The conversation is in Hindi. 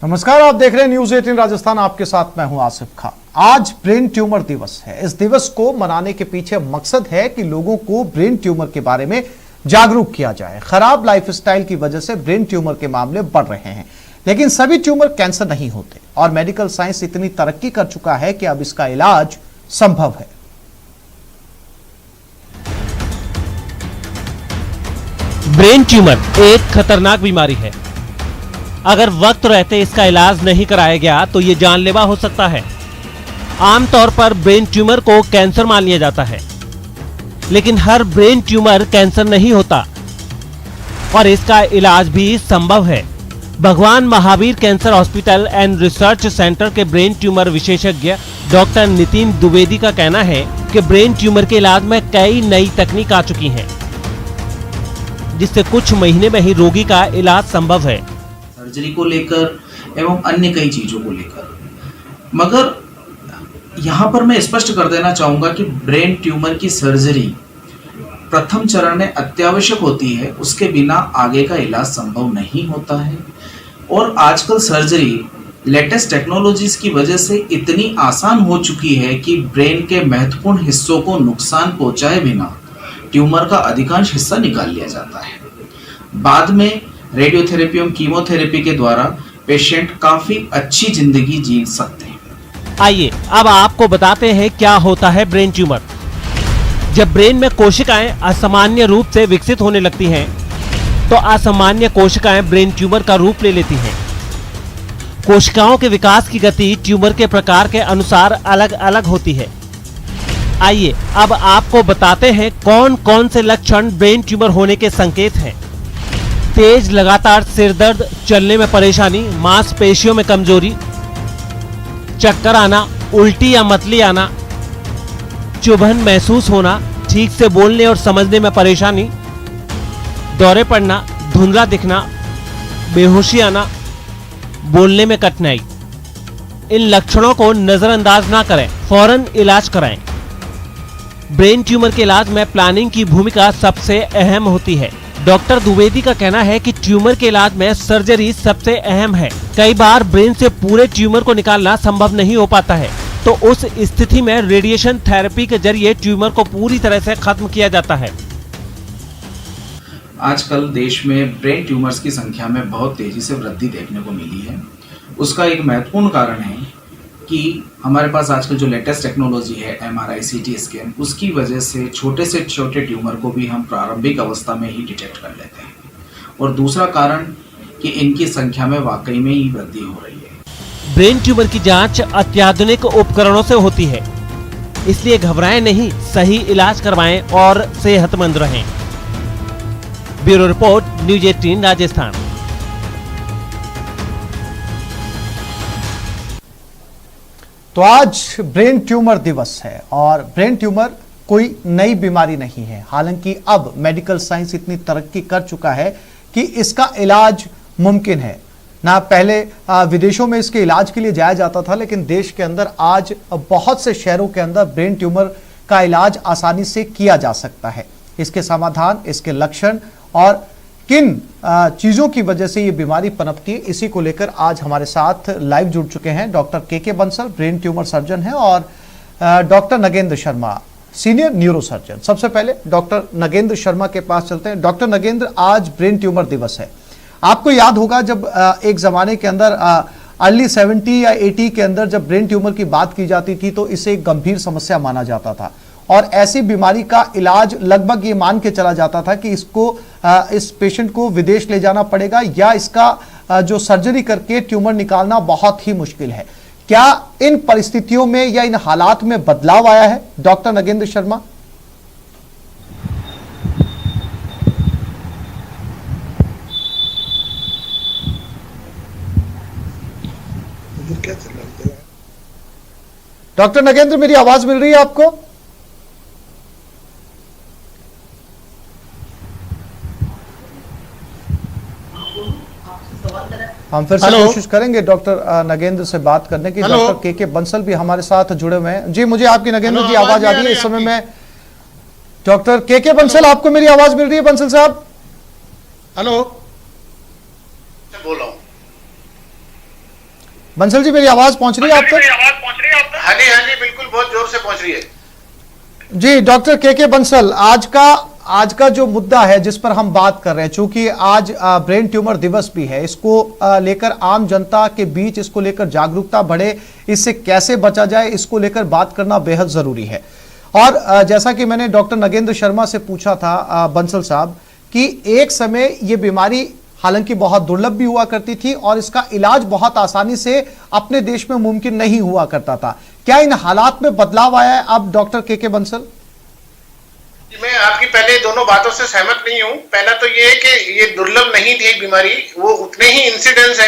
नमस्कार, आप देख रहे हैं न्यूज 18 राजस्थान। आपके साथ मैं हूं आसिफ खान। आज ब्रेन ट्यूमर दिवस है। इस दिवस को मनाने के पीछे मकसद है कि लोगों को ब्रेन ट्यूमर के बारे में जागरूक किया जाए। खराब लाइफस्टाइल की वजह से ब्रेन ट्यूमर के मामले बढ़ रहे हैं, लेकिन सभी ट्यूमर कैंसर नहीं होते और मेडिकल साइंस इतनी तरक्की कर चुका है कि अब इसका इलाज संभव है। ब्रेन ट्यूमर एक खतरनाक बीमारी है। अगर वक्त रहते इसका इलाज नहीं कराया गया तो ये जानलेवा हो सकता है। आमतौर पर ब्रेन ट्यूमर को कैंसर मान लिया जाता है, लेकिन हर ब्रेन ट्यूमर कैंसर नहीं होता और इसका इलाज भी संभव है। भगवान Mahavir cancer hospital and research centre के ब्रेन ट्यूमर विशेषज्ञ डॉक्टर नितिन द्विवेदी का कहना है कि ब्रेन ट्यूमर के इलाज में कई नई तकनीक आ चुकी हैं, जिससे कुछ महीने में ही रोगी का इलाज संभव है। सर्जरी को लेकर एवं अन्य कई चीजों को लेकर, मगर यहाँ पर मैं स्पष्ट कर देना चाहूंगा कि ब्रेन ट्यूमर की सर्जरी प्रथम चरण में अत्यावश्यक होती है, उसके बिना आगे का इलाज संभव नहीं होता है। और आजकल सर्जरी लेटेस्ट टेक्नोलॉजीज की वजह से इतनी आसान हो चुकी है कि ब्रेन के महत्वपूर्ण हिस्सों को नुकसान पहुंचाए बिना ट्यूमर का अधिकांश हिस्सा निकाल लिया जाता है। बाद में रेडियोथेरेपी एवं कीमोथेरेपी के द्वारा पेशेंट काफी अच्छी जिंदगी जी सकते हैं। आइए अब आपको बताते हैं क्या होता है ब्रेन ट्यूमर। जब ब्रेन में कोशिकाएं असामान्य रूप से विकसित होने लगती हैं, तो असामान्य कोशिकाएं ब्रेन ट्यूमर का रूप ले लेती हैं। कोशिकाओं के विकास की गति ट्यूमर के प्रकार के अनुसार अलग अलग होती है। आइए अब आपको बताते हैं कौन कौन से लक्षण ब्रेन ट्यूमर होने के संकेत हैं। तेज लगातार सिर दर्द, चलने में परेशानी, मांसपेशियों में कमजोरी, चक्कर आना, उल्टी या मतली आना, चुभन महसूस होना, ठीक से बोलने और समझने में परेशानी, दौरे पड़ना, धुंधला दिखना, बेहोशी आना, बोलने में कठिनाई। इन लक्षणों को नजरअंदाज ना करें, फौरन इलाज कराएं। ब्रेन ट्यूमर के इलाज में प्लानिंग की भूमिका सबसे अहम होती है। डॉक्टर द्विवेदी का कहना है कि ट्यूमर के इलाज में सर्जरी सबसे अहम है। कई बार ब्रेन से पूरे ट्यूमर को निकालना संभव नहीं हो पाता है, तो उस स्थिति में रेडिएशन थेरेपी के जरिए ट्यूमर को पूरी तरह से खत्म किया जाता है। आजकल देश में ब्रेन ट्यूमर्स की संख्या में बहुत तेजी से वृद्धि देखने को मिली है। उसका एक महत्वपूर्ण कारण है कि हमारे पास आजकल जो लेटेस्ट टेक्नोलॉजी है MRI CT स्कैन, उसकी वजह से छोटे ट्यूमर को भी हम प्रारंभिक अवस्था में ही डिटेक्ट कर लेते हैं। और दूसरा कारण कि इनकी संख्या में वाकई में ही वृद्धि हो रही है। ब्रेन ट्यूमर की जांच अत्याधुनिक उपकरणों से होती है, इसलिए घबराएं नहीं, सही इलाज करवाएं और सेहतमंद रहें। Bureau report, news 18 Rajasthan. तो आज ब्रेन ट्यूमर दिवस है और ब्रेन ट्यूमर कोई नई बीमारी नहीं है। हालांकि अब मेडिकल साइंस इतनी तरक्की कर चुका है कि इसका इलाज मुमकिन है। ना पहले विदेशों में इसके इलाज के लिए जाया जाता था, लेकिन देश के अंदर आज बहुत से शहरों के अंदर ब्रेन ट्यूमर का इलाज आसानी से किया जा सकता है। इसके समाधान, इसके लक्षण और किन चीजों की वजह से ये बीमारी पनपती है, इसी को लेकर आज हमारे साथ लाइव जुड़ चुके हैं डॉक्टर के बंसल, ब्रेन ट्यूमर सर्जन हैं, और doctor Nagendra Sharma, senior neuro surgeon. सबसे पहले डॉक्टर नगेंद्र शर्मा के पास चलते हैं। डॉक्टर नगेंद्र, आज ब्रेन ट्यूमर दिवस है। आपको याद होगा जब एक जमाने के अंदर अर्ली 70 या 80 के अंदर जब ब्रेन ट्यूमर की बात की जाती थी तो इसे एक गंभीर समस्या माना जाता था और ऐसी बीमारी का इलाज लगभग ये मान के चला जाता था कि इस पेशेंट को विदेश ले जाना पड़ेगा या इसका जो सर्जरी करके ट्यूमर निकालना बहुत ही मुश्किल है। क्या इन परिस्थितियों में या इन हालात में बदलाव आया है डॉक्टर नगेंद्र शर्मा? डॉक्टर नगेंद्र, मेरी आवाज मिल रही है आपको? हम फिर से कोशिश करेंगे डॉक्टर नगेंद्र से बात करने की। डॉक्टर के बंसल भी हमारे साथ जुड़े हुए हैं। जी, मुझे आपकी नगेंद्र जी आवाज आ रही है इस समय में। डॉक्टर के बंसल, आपको मेरी आवाज मिल रही है बंसल साहब? हेलो, बोल रहा हूं। बंसल जी, मेरी आवाज पहुंच रही है आप तक? हाँ जी बिल्कुल, बहुत जोर से पहुंच रही है जी, डॉक्टर के बंसल, आज का जो मुद्दा है जिस पर हम बात कर रहे हैं, चूंकि आज ब्रेन ट्यूमर दिवस भी है, इसको लेकर आम जनता के बीच इसको लेकर जागरूकता बढ़े, इससे कैसे बचा जाए, इसको लेकर बात करना बेहद जरूरी है। और जैसा कि मैंने डॉक्टर नगेंद्र शर्मा से पूछा था बंसल साहब, कि एक समय ये बीमारी हालांकि बहुत दुर्लभ भी हुआ करती थी और इसका इलाज बहुत आसानी से अपने देश में मुमकिन नहीं हुआ करता था। क्या इन हालात में बदलाव आया है अब, डॉक्टर के बंसल? मैं आपकी पहले दोनों बातों से सहमत नहीं हूं। पहला तो ये है कि ये दुर्लभ नहीं थी बीमारी, वो उतने ही इंसिडेंस है